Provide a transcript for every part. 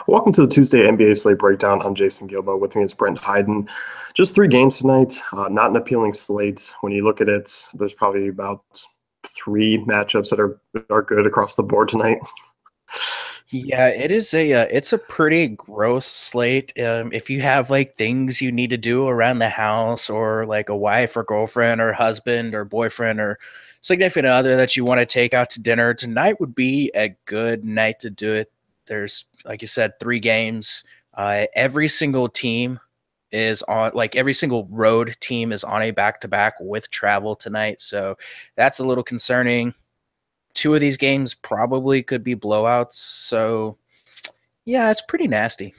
Welcome to the Tuesday NBA slate breakdown. I'm Jason Gilbo. With me is Brent Hyden. Just three games tonight. Not an appealing slate. When you look at it, there's probably about three matchups that are good across the board tonight. Yeah, it is it's a pretty gross slate. If you have like things you need to do around the house or like a wife or girlfriend or husband or boyfriend or significant other that you want to take out to dinner, tonight would be a good night to do it. There's, like you said, three games. Every single team is on, like every single road team is on a back-to-back with travel tonight. So that's a little concerning. Two of these games probably could be blowouts. So yeah, it's pretty nasty.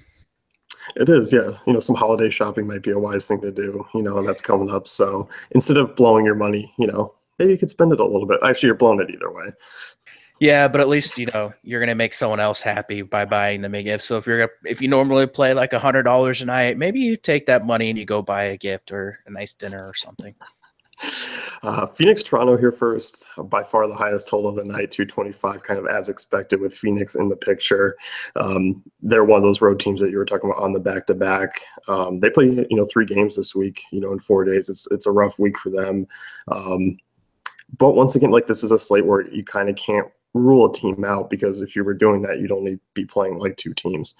It is, yeah. Some holiday shopping might be a wise thing to do, and that's coming up. So instead of blowing your money, maybe you could spend it a little bit. Actually, you're blowing it either way. Yeah, but at least you're gonna make someone else happy by buying them a gift. So if you normally play like $100 a night, maybe you take that money and you go buy a gift or a nice dinner or something. Phoenix Toronto here first. By far the highest total of the night, 225, kind of as expected with Phoenix in the picture. They're one of those road teams that you were talking about on the back to back. They play, three games this week, in 4 days. It's a rough week for them. But once again, like this is a slate where you kind of can't rule a team out because if you were doing that, you'd only be playing like two teams.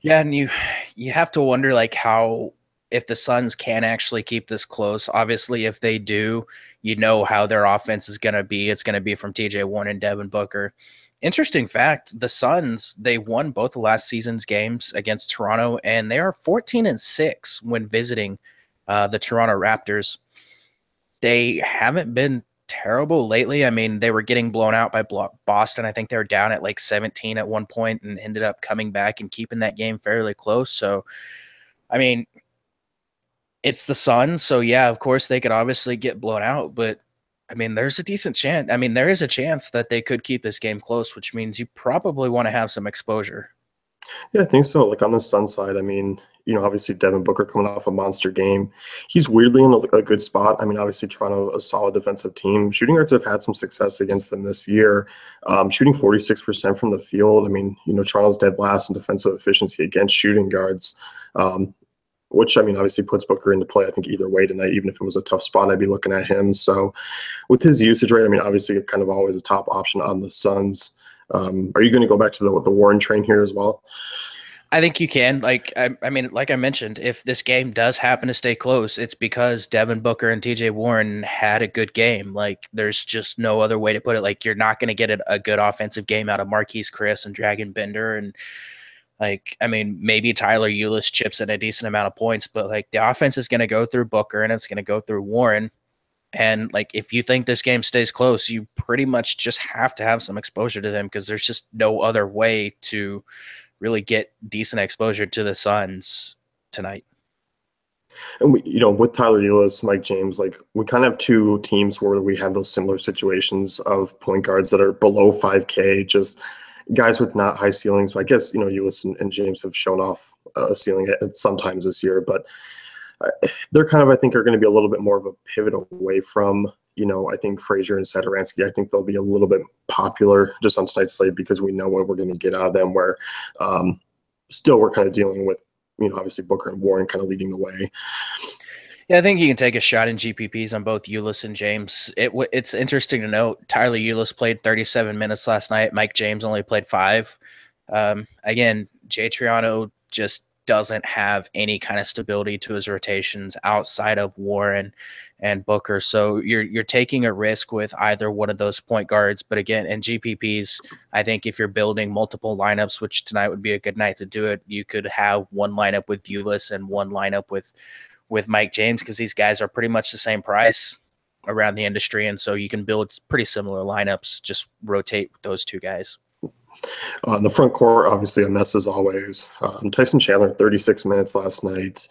Yeah, and you have to wonder like how if the Suns can actually keep this close. Obviously, if they do, you know how their offense is going to be. It's going to be from TJ Warren and Devin Booker. Interesting fact, the Suns, they won both the last season's games against Toronto, and they are 14-6 when visiting the Toronto Raptors. They haven't been terrible lately. I mean, they were getting blown out by Boston. I think they were down at like 17 at one point and ended up coming back and keeping that game fairly close. So, I mean, it's the Suns, so yeah, of course they could obviously get blown out, but I mean, there's a decent chance. I mean, there is a chance that they could keep this game close, which means you probably want to have some exposure. Yeah, I think so. Like on the Sun side, I mean, obviously Devin Booker coming off a monster game. He's weirdly in a good spot. I mean, obviously Toronto, a solid defensive team. Shooting guards have had some success against them this year. Shooting 46% from the field. I mean, Toronto's dead last in defensive efficiency against shooting guards. Which I mean, obviously puts Booker into play. I think either way tonight, even if it was a tough spot, I'd be looking at him. So, with his usage rate, I mean, obviously kind of always a top option on the Suns. Are you going to go back to the Warren train here as well? I think you can. Like, I mean, like I mentioned, if this game does happen to stay close, it's because Devin Booker and TJ Warren had a good game. Like, there's just no other way to put it. Like, you're not going to get a good offensive game out of Marquise Chris and Dragon Bender. And, like, I mean, maybe Tyler Eulis chips in a decent amount of points, but, like, the offense is going to go through Booker and it's going to go through Warren. And, like, if you think this game stays close, you pretty much just have to have some exposure to them because there's just no other way to really get decent exposure to the Suns tonight. And with Tyler Eulis, Mike James, like we kind of have two teams where we have those similar situations of point guards that are below 5K, just guys with not high ceilings. But I guess Eulis and James have shown off a ceiling at sometimes this year, but they're kind of I think are going to be a little bit more of a pivot away from. I think Frazier and Satoransky, I think they'll be a little bit popular just on tonight's slate because we know what we're going to get out of them. Where still we're kind of dealing with, obviously Booker and Warren kind of leading the way. Yeah, I think you can take a shot in GPPs on both Eulis and James. It's interesting to note Tyler Eulis played 37 minutes last night. Mike James only played 5. Again, Jay Triano just doesn't have any kind of stability to his rotations outside of Warren and Booker. So you're taking a risk with either one of those point guards. But again, in GPPs, I think if you're building multiple lineups, which tonight would be a good night to do it, you could have one lineup with Eulis and one lineup with Mike James because these guys are pretty much the same price around the industry. And so you can build pretty similar lineups, just rotate those two guys. On the front court, obviously a mess as always. Tyson Chandler, 36 minutes last night.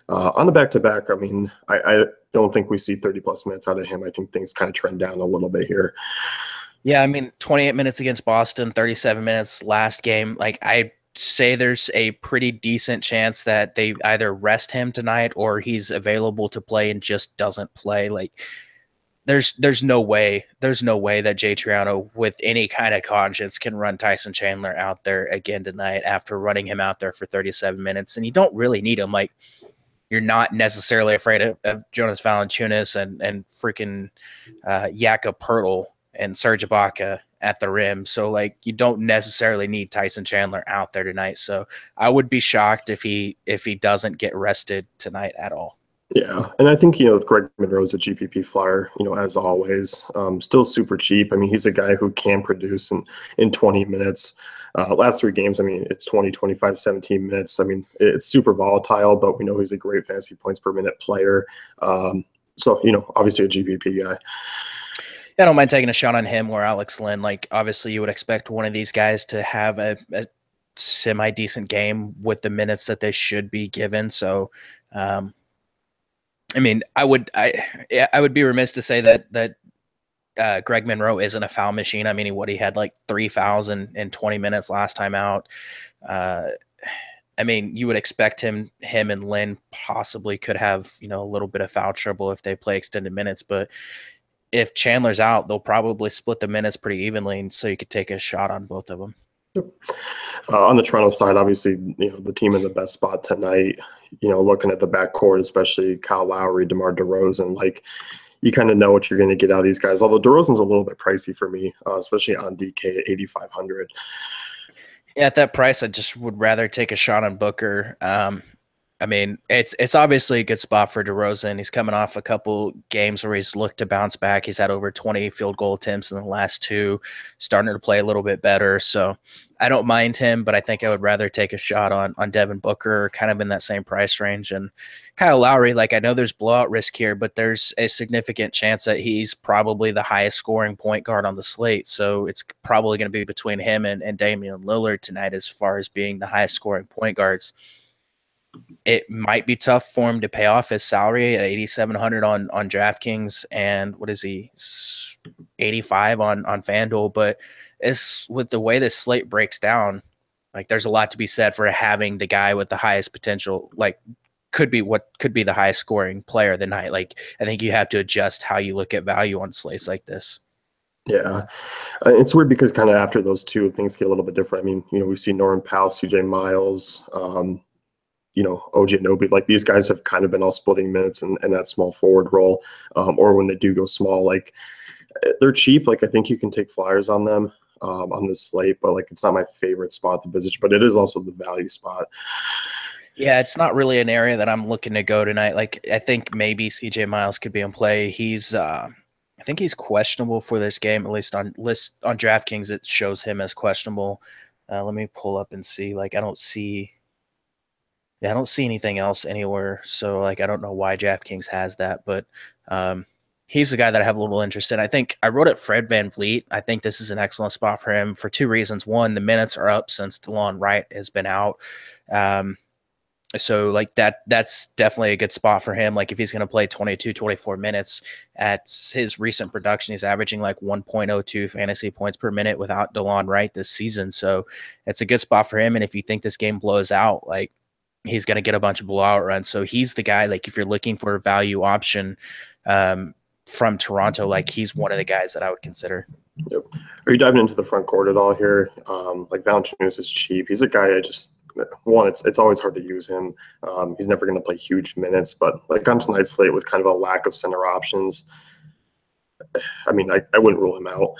On the back-to-back, I mean, I don't think we see 30-plus minutes out of him. I think things kind of trend down a little bit here. Yeah, I mean, 28 minutes against Boston, 37 minutes last game. Like, I say there's a pretty decent chance that they either rest him tonight or he's available to play and just doesn't play. Like, there's no way that Jay Triano with any kind of conscience can run Tyson Chandler out there again tonight after running him out there for 37 minutes. And you don't really need him. Like, you're not necessarily afraid of Jonas Valanciunas and freaking Jakob Pertl and Serge Ibaka at the rim. So like, you don't necessarily need Tyson Chandler out there tonight. So I would be shocked if he doesn't get rested tonight at all. Yeah, and I think Greg Monroe's a GPP flyer, as always. Still super cheap. I mean, he's a guy who can produce in 20 minutes. Last three games, I mean, it's 20, 25, 17 minutes. I mean, it's super volatile, but we know he's a great fantasy points per minute player. So obviously a GPP guy. I don't mind taking a shot on him or Alex Lynn. Like, obviously, you would expect one of these guys to have a semi decent game with the minutes that they should be given. So, I mean, I would be remiss to say that Greg Monroe isn't a foul machine. I mean, he had like 3 fouls in 20 minutes last time out. I mean, you would expect him and Lynn possibly could have, a little bit of foul trouble if they play extended minutes. But if Chandler's out, they'll probably split the minutes pretty evenly, and so you could take a shot on both of them. On the Toronto side, obviously, the team in the best spot tonight, looking at the backcourt, especially Kyle Lowry, DeMar DeRozan, like, you kind of know what you're going to get out of these guys. Although DeRozan's a little bit pricey for me, especially on DK at 8,500. Yeah, at that price, I just would rather take a shot on Booker. I mean, it's obviously a good spot for DeRozan. He's coming off a couple games where he's looked to bounce back. He's had over 20 field goal attempts in the last two, starting to play a little bit better. So I don't mind him, but I think I would rather take a shot on Devin Booker, kind of in that same price range. And Kyle Lowry, like, I know there's blowout risk here, but there's a significant chance that he's probably the highest scoring point guard on the slate. So it's probably going to be between him and Damian Lillard tonight as far as being the highest scoring point guards. It might be tough for him to pay off his salary at 8,700 on DraftKings, and what is he, 85 on FanDuel. But it's with the way this slate breaks down, like, there's a lot to be said for having the guy with the highest potential, like, could be the highest scoring player of the night. Like, I think you have to adjust how you look at value on slates like this. Yeah, it's weird because kind of after those two, things get a little bit different. I mean, we've seen Norman Powell, CJ Miles, OG Anunoby, like, these guys have kind of been all splitting minutes and that small forward role, or when they do go small, like, they're cheap. Like, I think you can take flyers on them on this slate, but like, it's not my favorite spot to visit, but it is also the value spot. Yeah, it's not really an area that I'm looking to go tonight. Like, I think maybe CJ Miles could be in play. I think he's questionable for this game, at least on DraftKings. It shows him as questionable. Let me pull up and see. Like, I don't see anything else anywhere. So, like, I don't know why DraftKings has that, but he's the guy that I have a little interest in. I think I wrote it Fred VanVleet. I think this is an excellent spot for him for two reasons. One, the minutes are up since DeLon Wright has been out. So like that's definitely a good spot for him. Like, if he's going to play 22, 24 minutes at his recent production, he's averaging like 1.02 fantasy points per minute without DeLon Wright this season. So it's a good spot for him. And if you think this game blows out, like, he's going to get a bunch of blowout runs. So he's the guy, like, if you're looking for a value option from Toronto, like, he's one of the guys that I would consider. Yep. Are you diving into the front court at all here? Like, Valanciunas is cheap. He's a guy it's always hard to use him. He's never going to play huge minutes, but like on tonight's slate with kind of a lack of center options, I mean, I wouldn't rule him out.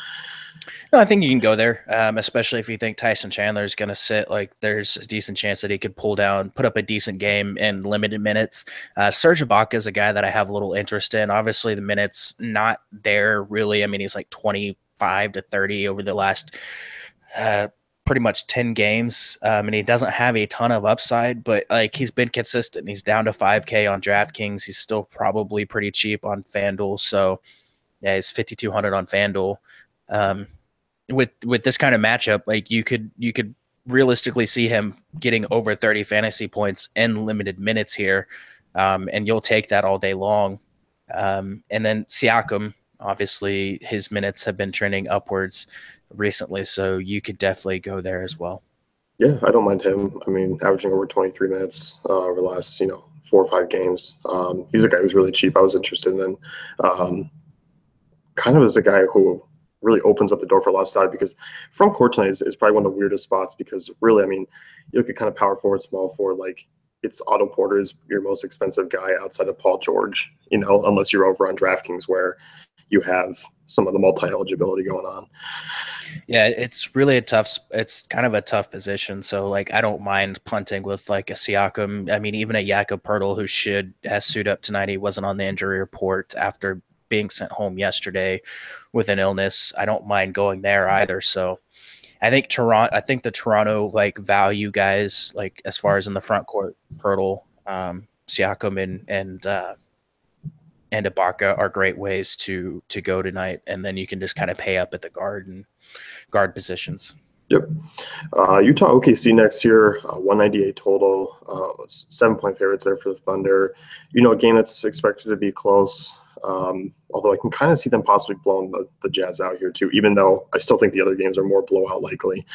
No, I think you can go there, especially if you think Tyson Chandler is going to sit. Like, there's a decent chance that he could put up a decent game in limited minutes. Serge Ibaka is a guy that I have a little interest in. Obviously, the minutes not there really. I mean, he's like 25 to 30 over the last pretty much 10 games. And he doesn't have a ton of upside, but like, he's been consistent. He's down to 5K on DraftKings. He's still probably pretty cheap on FanDuel. So yeah, he's 5,200 on FanDuel. With this kind of matchup, like, you could realistically see him getting over 30 fantasy points in limited minutes here. And you'll take that all day long. And then Siakam, obviously his minutes have been trending upwards recently, so you could definitely go there as well. Yeah, I don't mind him. I mean, averaging over 23 minutes over the last 4 or 5 games. He's a guy who's really cheap. I was interested in. kind of is a guy who really opens up the door for a lot of side because front court tonight is probably one of the weirdest spots because really, I mean, you look at kind of power forward, small forward, like it's Otto Porter is your most expensive guy outside of Paul George, unless you're over on DraftKings where you have some of the multi-eligibility going on. Yeah, it's really it's kind of a tough position. So like I don't mind punting with like a Siakam. I mean, even a Jakob Pertl who has suit up tonight. He wasn't on the injury report after being sent home yesterday with an illness. I don't mind going there either. So I think the Toronto like value guys, like as far as in the front court, Pertl, Siakam and Ibaka are great ways to go tonight. And then you can just kind of pay up at the guard positions. Yep. Utah OKC next year, 198 total, 7-point favorites there for the Thunder. A game that's expected to be close. Although I can kind of see them possibly blowing the Jazz out here too, even though I still think the other games are more blowout likely.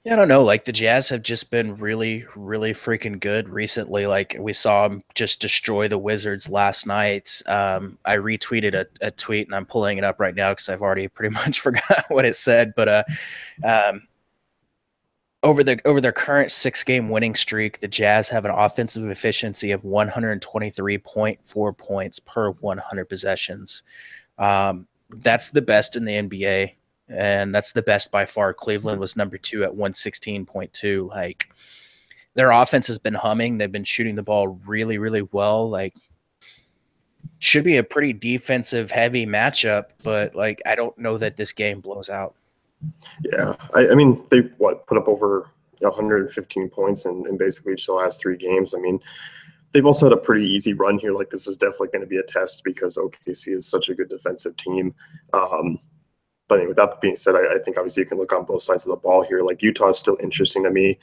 Yeah, I don't know. Like the Jazz have just been really, really freaking good recently. Like we saw them just destroy the Wizards last night. I retweeted a tweet and I'm pulling it up right now because I've already pretty much forgot what it said. But um, over their current 6-game winning streak, the Jazz have an offensive efficiency of 123.4 points per 100 possessions. That's the best in the NBA, and that's the best by far. Cleveland was number 2 at 116.2. Like their offense has been humming. They've been shooting the ball really, really well. Like should be a pretty defensive heavy matchup, but like I don't know that this game blows out. Yeah, I mean they put up over 115 points in basically each of the last 3 games. I mean, they've also had a pretty easy run here. Like this is definitely going to be a test because OKC is such a good defensive team. But anyway, with that being said, I think obviously you can look on both sides of the ball here. Like Utah is still interesting to me.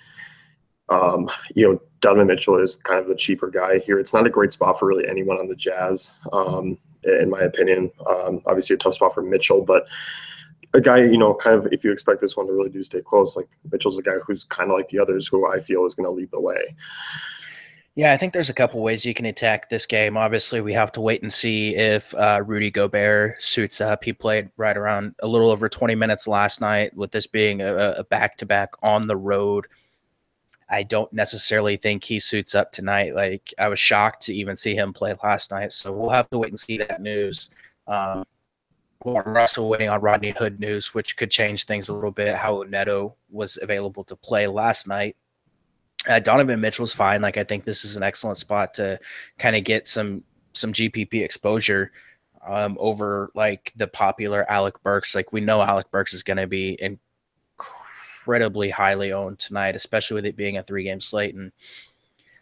Donovan Mitchell is kind of the cheaper guy here. It's not a great spot for really anyone on the Jazz, in my opinion. Obviously a tough spot for Mitchell, but a guy, kind of if you expect this one to really do stay close, like Mitchell's a guy who's kind of like the others who I feel is going to lead the way. Yeah, I think there's a couple ways you can attack this game. Obviously, we have to wait and see if Rudy Gobert suits up. He played right around a little over 20 minutes last night, with this being a back-to-back on the road. I don't necessarily think he suits up tonight. Like I was shocked to even see him play last night. So we'll have to wait and see that news. We're also waiting on Rodney Hood news, which could change things a little bit. How Neto was available to play last night. Donovan Mitchell's fine. Like I think this is an excellent spot to kind of get some GPP exposure over like the popular Alec Burks. Like we know Alec Burks is going to be incredibly highly owned tonight, especially with it being a 3-game slate. And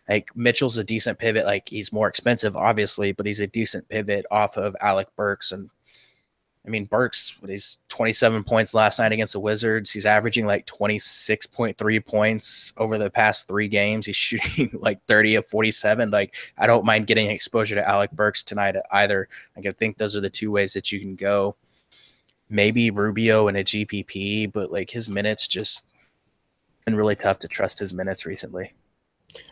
like Mitchell's a decent pivot. Like he's more expensive, obviously, but he's a decent pivot off of Alec Burks. And I mean, Burks, he's 27 points last night against the Wizards. He's averaging like 26.3 points over the past 3 games. He's shooting like 30 of 47. Like, I don't mind getting exposure to Alec Burks tonight either. Like, I think those are the 2 ways that you can go. Maybe Rubio in a GPP, but like his minutes just been really tough to trust his minutes recently.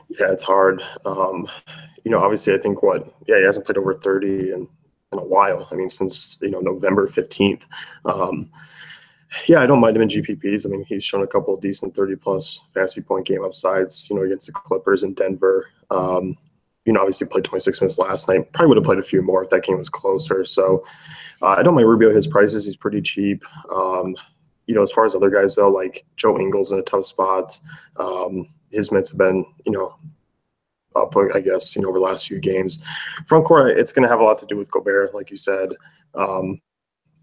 Yeah, it's hard. Obviously I think he hasn't played over 30 in a while. I mean, since, November 15th. I don't mind him in GPPs. I mean, he's shown a couple of decent 30-plus fantasy point game upsides, against the Clippers in Denver. Obviously played 26 minutes last night. Probably would have played a few more if that game was closer. So I don't mind Rubio. His prices, he's pretty cheap. As far as other guys, though, like Joe Ingles in a tough spot. His minutes have been, up, I guess, over the last few games. Front court, it's going to have a lot to do with Gobert, like you said.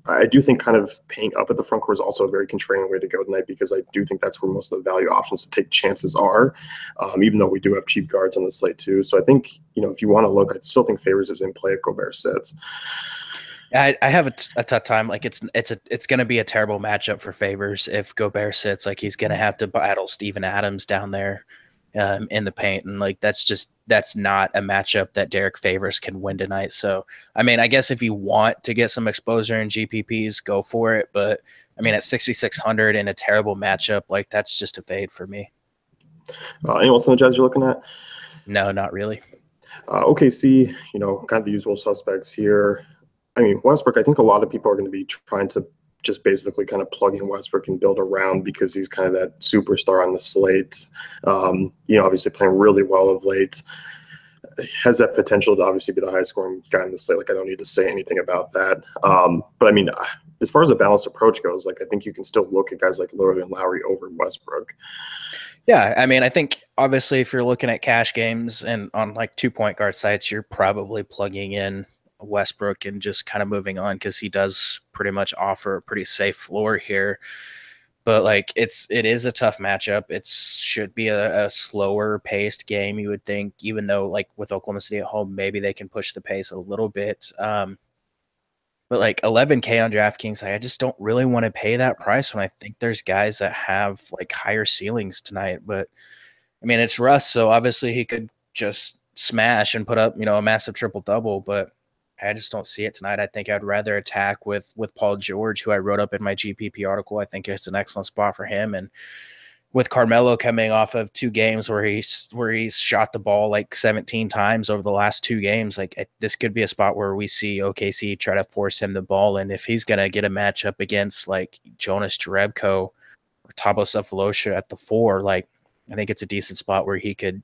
I do think kind of paying up at the front court is also a very contrarian way to go tonight because I do think that's where most of the value options to take chances are, even though we do have cheap guards on the slate too. So I think, if you want to look, I still think Favors is in play if Gobert sits. I have a tough time. Like it's going to be a terrible matchup for Favors if Gobert sits. Like he's going to have to battle Steven Adams down there in the paint, and like that's not a matchup that Derek Favors can win tonight. So I mean, I guess if you want to get some exposure in GPPs, go for it. But I mean, at 6,600 in a terrible matchup, like that's just a fade for me. Anyone else on the Jazz you're looking at? No, not really. OKC, kind of the usual suspects here. I mean, Westbrook, I think a lot of people are going to be trying to just basically kind of plug in Westbrook and build around because he's kind of that superstar on the slate. Obviously playing really well of late. Has that potential to obviously be the highest scoring guy on the slate. Like, I don't need to say anything about that. But I mean, as far as a balanced approach goes, like, I think you can still look at guys like Lillard and Lowry over Westbrook. Yeah, I mean, I think obviously if you're looking at cash games and on like 2 point guard sites, you're probably plugging in Westbrook and just kind of moving on because he does pretty much offer a pretty safe floor here. But like it is a tough matchup. It should be a slower paced game, you would think, even though like with Oklahoma City at home, maybe they can push the pace a little bit. But like 11K on DraftKings, I just don't really want to pay that price when I think there's guys that have like higher ceilings tonight. But I mean, it's Russ, so obviously he could just smash and put up, a massive triple double. But I just don't see it tonight. I think I'd rather attack with Paul George, who I wrote up in my GPP article. I think it's an excellent spot for him, and with Carmelo coming off of 2 games where he's shot the ball like 17 times over the last 2 games, like this could be a spot where we see OKC try to force him the ball. And if he's gonna get a matchup against like Jonas Jerebko or Thabo Sefolosha at the 4, like I think it's a decent spot where he could,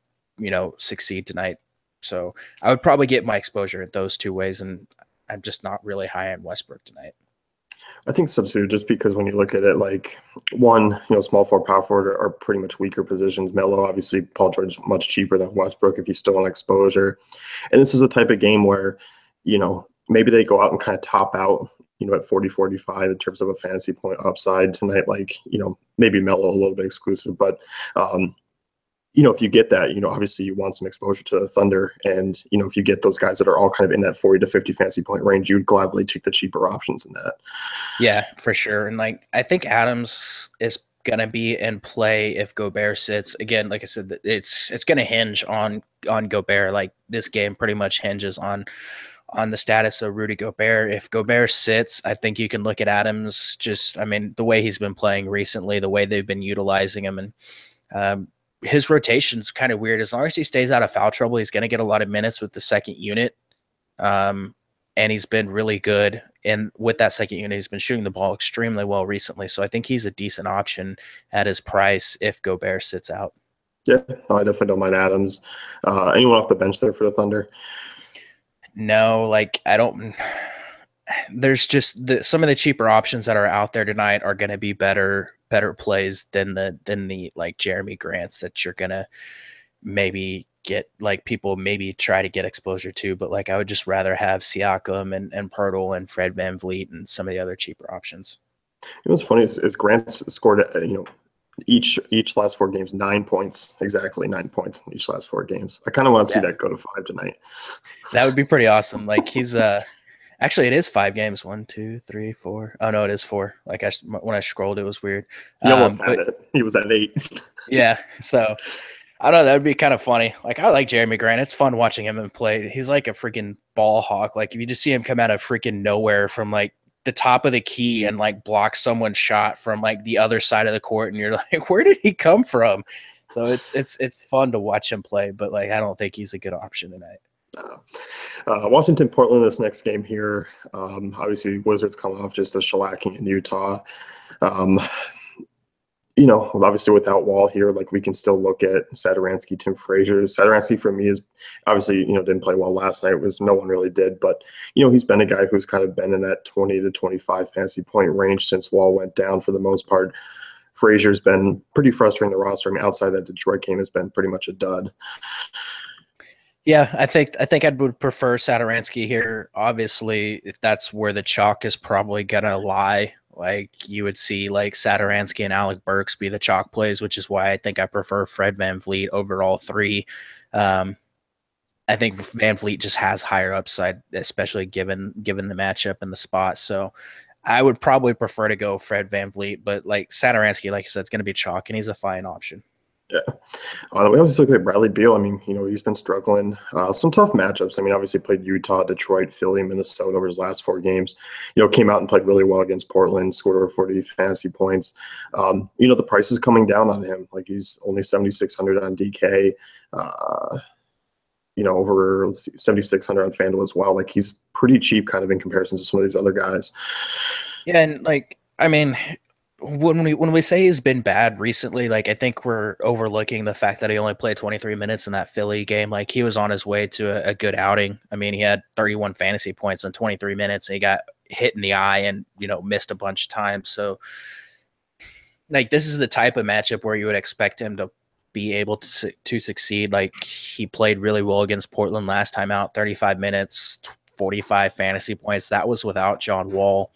succeed tonight. So I would probably get my exposure at those 2 ways, and I'm just not really high on Westbrook tonight. I think so too, just because when you look at it, like one, small forward, power forward are pretty much weaker positions. Melo, obviously, Paul George much cheaper than Westbrook if you still want exposure. And this is a type of game where, maybe they go out and kind of top out, at 40-45 in terms of a fantasy point upside tonight. Like, maybe Melo a little bit exclusive, but if you get that, obviously you want some exposure to the Thunder. And, if you get those guys that are all kind of in that 40 to 50 fantasy point range, you'd gladly take the cheaper options in that. Yeah, for sure. And like, I think Adams is going to be in play if Gobert sits. Again, like I said, it's going to hinge on Gobert. Like this game pretty much hinges on the status of Rudy Gobert. If Gobert sits, I think you can look at Adams the way he's been playing recently, the way they've been utilizing him, and his rotation's kind of weird. As long as he stays out of foul trouble, he's going to get a lot of minutes with the second unit. And he's been really good. And with that second unit, he's been shooting the ball extremely well recently. So I think he's a decent option at his price if Gobert sits out. Yeah, I definitely don't mind Adams. Anyone off the bench there for the Thunder? No, like I don't. There's just some of the cheaper options that are out there tonight are going to be better plays than the like Jeremy Grants that you're gonna maybe get, like people maybe try to get exposure to, but like I would just rather have Siakam and Pirtle and Fred VanVleet and some of the other cheaper options. What's funny is Grant's scored each last 4 games 9 points, exactly 9 points in each last 4 games. I kind of want to see that go to 5 tonight. That would be pretty awesome. Like he's actually it is 5 games. 1, 2, 3, 4. Oh no, it is 4. Like when I scrolled, it was weird. He almost had it. He was at 8. Yeah, so I don't know. That would be kind of funny. Like I like Jeremy Grant. It's fun watching him play. He's like a freaking ball hawk. Like if you just see him come out of freaking nowhere from like the top of the key and like block someone's shot from like the other side of the court, and you're like, where did he come from? So it's fun to watch him play, but like I don't think he's a good option tonight. Washington, Portland, this next game here. Obviously, Wizards coming off just a shellacking in Utah. Obviously without Wall here, like we can still look at Satoransky, Tim Frazier. Satoransky for me is obviously, didn't play well last night. No one really did, but he's been a guy who's kind of been in that 20 to 25 fantasy point range since Wall went down for the most part. Frazier's been pretty frustrating the roster. I mean, outside that Detroit game has been pretty much a dud. Yeah, I think I would prefer Satoransky here. Obviously, that's where the chalk is probably gonna lie. Like you would see like Satoransky and Alec Burks be the chalk plays, which is why I think I prefer Fred VanVleet over all 3. I think VanVleet just has higher upside, especially given the matchup and the spot. So I would probably prefer to go Fred VanVleet, but like Satoransky, like I said, it's going to be chalk, and he's a fine option. Yeah. We also look at Bradley Beal. I mean, he's been struggling. Some tough matchups. I mean, obviously played Utah, Detroit, Philly, Minnesota over his last 4 games. Came out and played really well against Portland, scored over 40 fantasy points. The price is coming down on him. Like he's only 7,600 on DK. over 7,600 on FanDuel as well. Like he's pretty cheap kind of in comparison to some of these other guys. Yeah, and like I mean, when we say he's been bad recently, like I think we're overlooking the fact that he only played 23 minutes in that Philly game. Like he was on his way to a good outing. I mean, he had 31 fantasy points in 23 minutes, and he got hit in the eye and missed a bunch of times. So like this is the type of matchup where you would expect him to be able to succeed. Like he played really well against Portland last time out, 35 minutes, 45 fantasy points. That was without John Wall.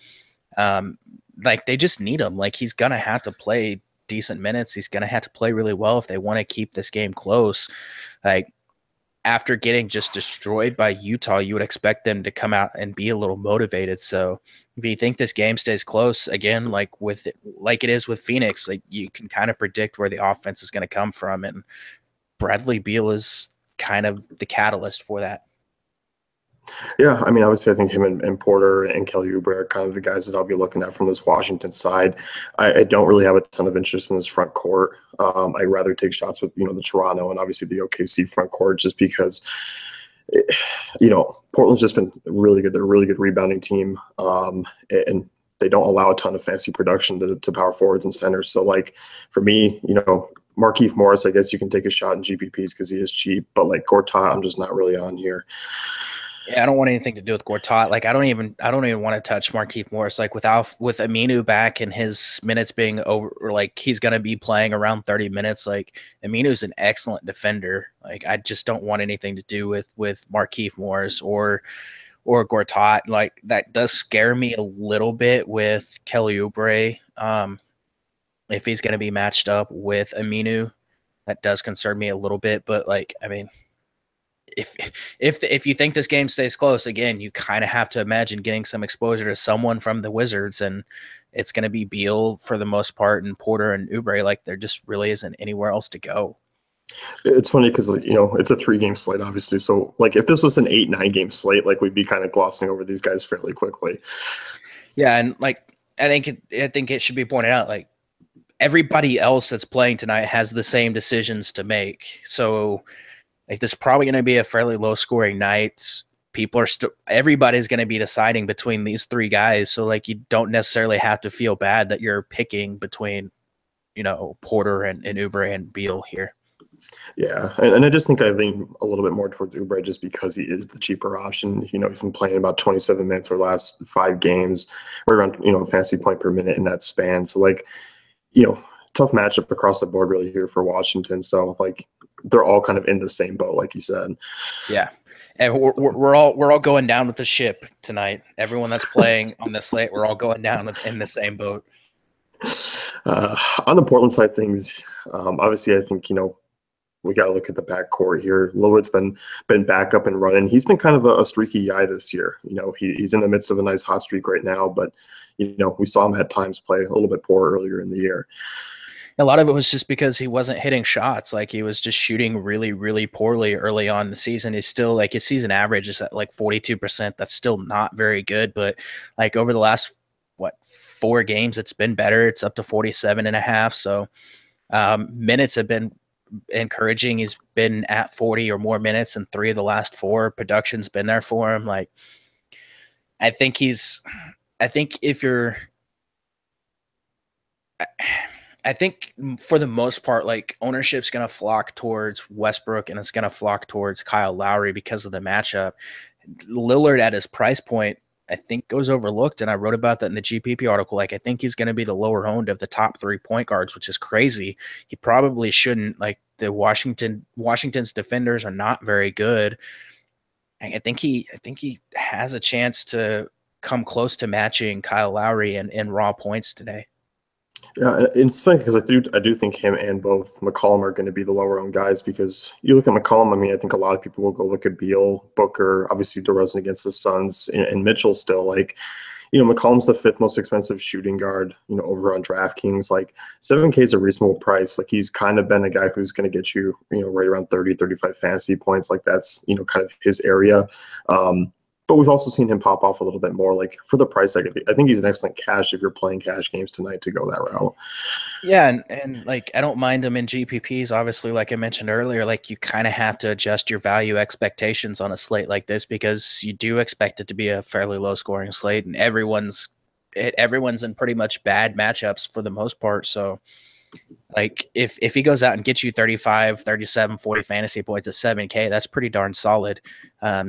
Like they just need him. Like he's gonna have to play decent minutes. He's gonna have to play really well if they want to keep this game close. Like after getting just destroyed by Utah, you would expect them to come out and be a little motivated. So if you think this game stays close again, like it is with Phoenix, like you can kind of predict where the offense is going to come from, and Bradley Beal is kind of the catalyst for that. Yeah, I mean, obviously, I think him and Porter and Kelly Oubre are kind of the guys that I'll be looking at from this Washington side. I don't really have a ton of interest in this front court. I'd rather take shots with the Toronto and obviously the OKC front court, just because Portland's just been really good. They're a really good rebounding team, and they don't allow a ton of fancy production to power forwards and centers. So, like for me, Markieff Morris, I guess you can take a shot in GPPs because he is cheap, but like Gortat, I'm just not really on here. Yeah, I don't want anything to do with Gortat. Like I don't even want to touch Markieff Morris. Like with Aminu back and his minutes being over, or like he's gonna be playing around 30 minutes. Like Aminu's an excellent defender. Like I just don't want anything to do with Markieff Morris or Gortat. Like that does scare me a little bit with Kelly Oubre. If he's gonna be matched up with Aminu, that does concern me a little bit. But like, I mean, if you think this game stays close, again, you kind of have to imagine getting some exposure to someone from the Wizards, and it's going to be Beal for the most part, and Porter and Oubre. Like there just really isn't anywhere else to go. It's funny because it's a 3-game slate, obviously. So like if this was an 8-9 game slate, like we'd be kind of glossing over these guys fairly quickly. Yeah, and like I think it should be pointed out, like everybody else that's playing tonight has the same decisions to make. So like this is probably going to be a fairly low scoring night. Everybody's going to be deciding between these 3 guys. So like you don't necessarily have to feel bad that you're picking between, Porter and Oubre and Beal here. Yeah, and I just think I lean a little bit more towards Oubre just because he is the cheaper option. He's been playing about 27 minutes or last 5 games, right around fantasy point per minute in that span. So like, tough matchup across the board really here for Washington. So like they're all kind of in the same boat, like you said. Yeah, and we're all going down with the ship tonight. Everyone that's playing on this slate, we're all going down in the same boat. On the Portland side things, obviously I think we got to look at the backcourt here. Lillard's been back up and running. He's been kind of a streaky guy this year. He's in the midst of a nice hot streak right now, but we saw him at times play a little bit poor earlier in the year. A lot of it was just because he wasn't hitting shots. Like he was just shooting really, really poorly early on in the season. He's still like his season average is at like 42%. That's still not very good, but like over the last 4 games, it's been better. It's up to 47.5. So minutes have been encouraging. He's been at 40 or more minutes in 3 of the last 4. Production's been there for him. Like I think for the most part, like ownership's going to flock towards Westbrook and it's going to flock towards Kyle Lowry because of the matchup. Lillard at his price point, I think goes overlooked. And I wrote about that in the GPP article. Like I think he's going to be the lower owned of the top 3 point guards, which is crazy. He probably shouldn't. Like the Washington's defenders are not very good. I think he has a chance to come close to matching Kyle Lowry in raw points today. Yeah, it's funny because I do think him and both McCollum are going to be the lower owned guys because you look at McCollum. I mean, I think a lot of people will go look at Beal, Booker, obviously DeRozan against the Suns, and Mitchell still. Like, McCollum's the 5th most expensive shooting guard, over on DraftKings. Like 7K is a reasonable price. Like he's kind of been a guy who's going to get you, right around 30, 35 fantasy points. Like that's, kind of his area. But we've also seen him pop off a little bit more. Like for the price, I think he's an excellent cash if you're playing cash games tonight to go that route. Yeah, and like I don't mind them in GPPs. Obviously, like I mentioned earlier, like you kind of have to adjust your value expectations on a slate like this because you do expect it to be a fairly low scoring slate, and everyone's in pretty much bad matchups for the most part. So like if he goes out and gets you 35, 37, 40 fantasy points at 7K, that's pretty darn solid.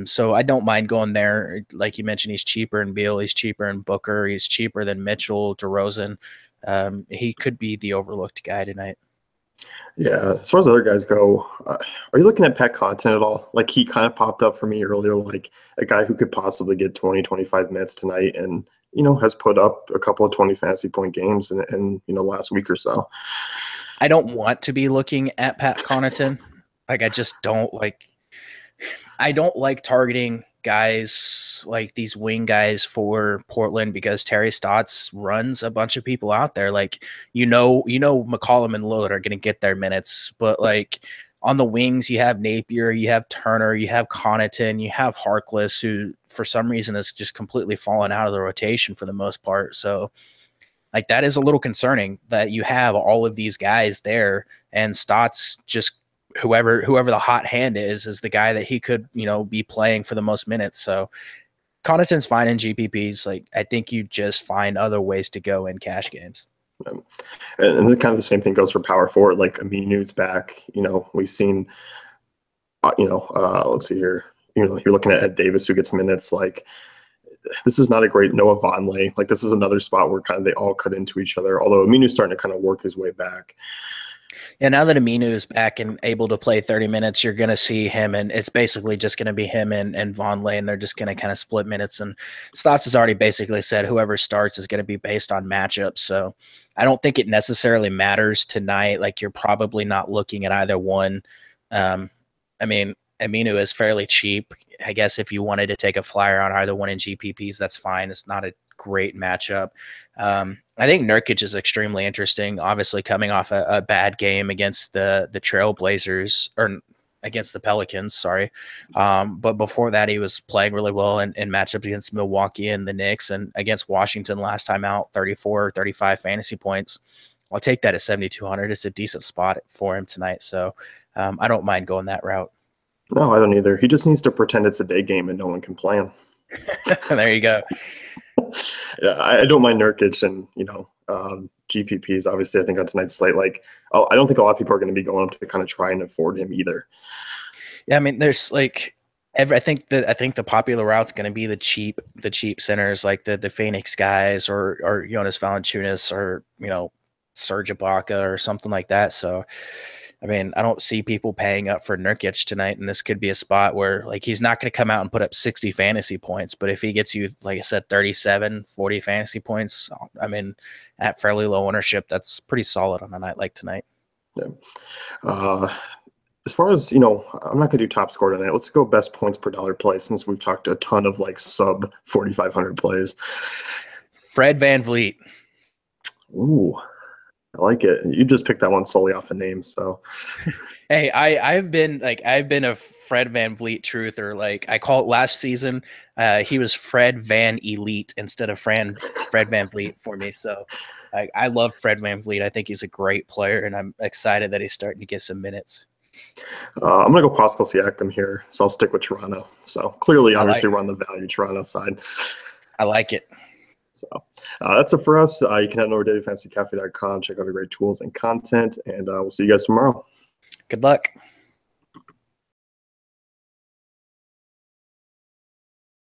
So I don't mind going there. Like you mentioned, he's cheaper in Beal, he's cheaper in Booker, he's cheaper than Mitchell, DeRozan. He could be the overlooked guy tonight. Yeah, as far as other guys go, are you looking at Pat Connaughton at all? Like he kind of popped up for me earlier, like a guy who could possibly get 20, 25 minutes tonight and, has put up a couple of 20 fantasy point games in last week or so. I don't want to be looking at Pat Connaughton. Like I just don't like. I don't like targeting guys like these wing guys for Portland because Terry Stotts runs a bunch of people out there. Like McCollum and Lillard are going to get their minutes, but like on the wings, you have Napier, you have Turner, you have Connaughton, you have Harkless, who for some reason has just completely fallen out of the rotation for the most part. So like that is a little concerning that you have all of these guys there and Stotts just whoever the hot hand is the guy that he could, be playing for the most minutes. So Connaughton's fine in GPPs. Like I think you just find other ways to go in cash games. And then kind of the same thing goes for power forward. Like Aminu's back. We've seen. Let's see here. You're looking at Ed Davis who gets minutes. Like this is not a great Noah Vonleh. Like this is another spot where kind of they all cut into each other. Although Aminu's starting to kind of work his way back. Yeah, now that Aminu is back and able to play 30 minutes, you're going to see him, and it's basically just going to be him and Vonleh, and they're just going to kind of split minutes. And Stotts has already basically said whoever starts is going to be based on matchups. So I don't think it necessarily matters tonight. Like you're probably not looking at either one. I mean, Aminu is fairly cheap. I guess if you wanted to take a flyer on either one in GPPs, that's fine. It's not a great matchup. I think Nurkic is extremely interesting. Obviously, coming off a bad game against the Trailblazers or against the Pelicans, sorry. But before that, he was playing really well in matchups against Milwaukee and the Knicks, and against Washington last time out, 34, 35 fantasy points. I'll take that at 7,200. It's a decent spot for him tonight, so I don't mind going that route. No, I don't either. He just needs to pretend it's a day game and no one can play him. There you go. Yeah, I don't mind Nurkic and GPPs. Obviously, I think on tonight's slate, like I don't think a lot of people are going to be going up to kind of try and afford him either. Yeah, I mean, there's like I think the popular route's going to be the cheap centers like the Phoenix guys or Jonas Valanciunas or Serge Ibaka or something like that. So I mean, I don't see people paying up for Nurkic tonight, and this could be a spot where like he's not going to come out and put up 60 fantasy points, but if he gets you, like I said, 37, 40 fantasy points, I mean, at fairly low ownership, that's pretty solid on a night like tonight. Yeah. As far as, I'm not going to do top score tonight. Let's go best points per dollar play since we've talked a ton of like sub 4,500 plays. Fred VanVleet. Ooh. I like it. You just picked that one solely off a name, so. Hey, I've been a Fred VanVleet truther. Like I call it last season, he was Fred Van Elite instead of Fred VanVleet for me. So I love Fred VanVleet. I think he's a great player, and I'm excited that he's starting to get some minutes. I'm gonna go Pascal Siakam here, so I'll stick with Toronto. So clearly, obviously, we're on the value Toronto side. I like it. So that's it for us. You can head over to dailyfantasycafe.com, check out our great tools and content, and we'll see you guys tomorrow. Good luck.